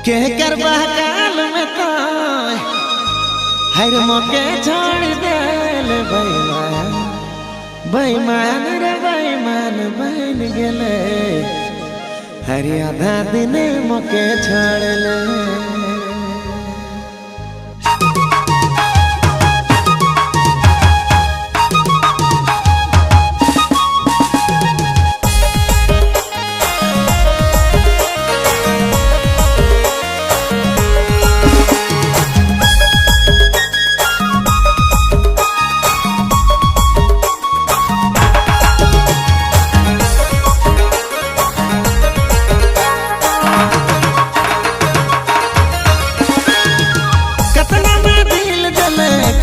के करबा काल में तो हर मौके छोड़ देल बेईमान बेईमान रे बेईमान बन गेले हर आधा दिन मौके छोड़ ले।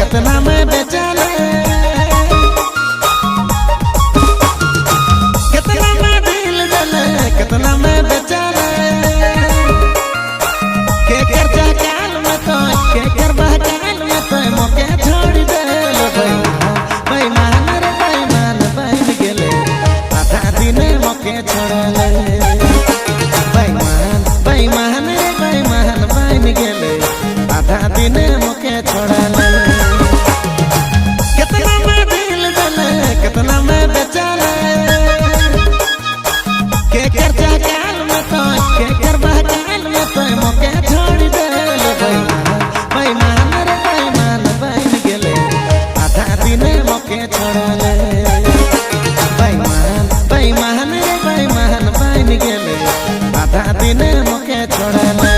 कितना मैं बेचैन कितना मैं दिल जले कितना मैं बेचैन के कर काल में तो के कर काल में तो मौके छोड़ दे बेईमान रे बेईमान बन गेले आधा दिन मौके छोड़ ले बेईमान बेईमान रे बेईमान बन गेले आधा दिन मौके छोड़ ले। कितना मैं बेचैन के कर काल में तो के कर काल में तो मौके छोड़ दे बेईमान रे बेईमान बन गेले आधा दिन मौके छोड़ ले बेईमान बेईमान रे बेईमान बन गेले आधा दिन मौके छोड़ ले।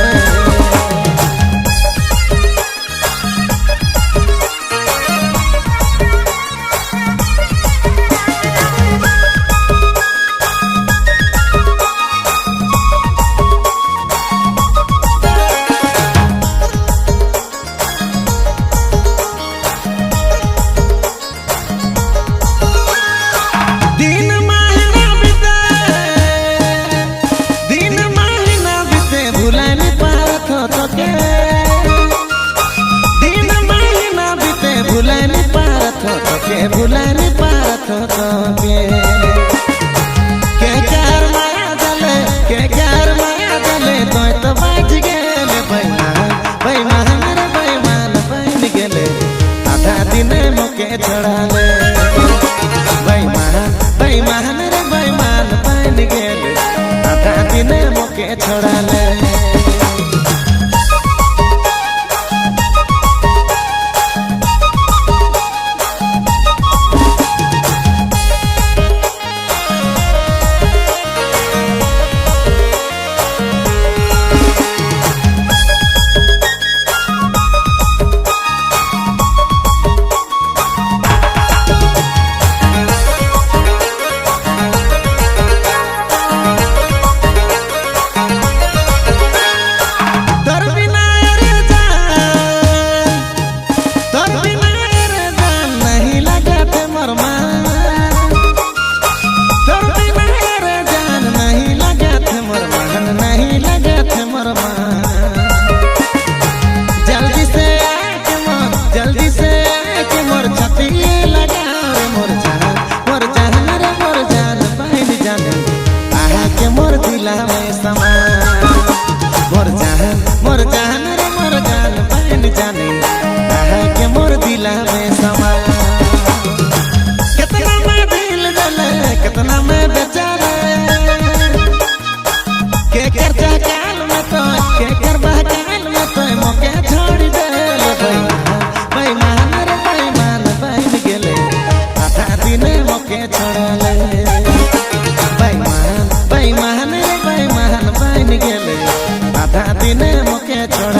भुला नहीं पारत तो के कर माया जले के कर माया जले तो बाज गेले बेईमान बेईमान रे बेईमान बन गेले आधा दिन मौके छोड़ा ले बेईमान बेईमान रे बेईमान बन गेले आधा दिन मौके छोड़ा ले। जल्दी से आके मोर छाती लगा रे मोर जान रे मोर जान बहन जाने आहा के मोर दिला में समा मोर जान रे मोर जान बहन जाने आहा के मोर दिला में समा। कितना मैं दिल जले कितना मैं बेचैन के कर काल में तो के कर काल में तो मौके छोड़ दे बेईमान रे बेईमान बन गेले आधा दिन मौके छोड़ ले बेईमान बेईमान रे बेईमान बन गेले आधा दिन मौके छोड़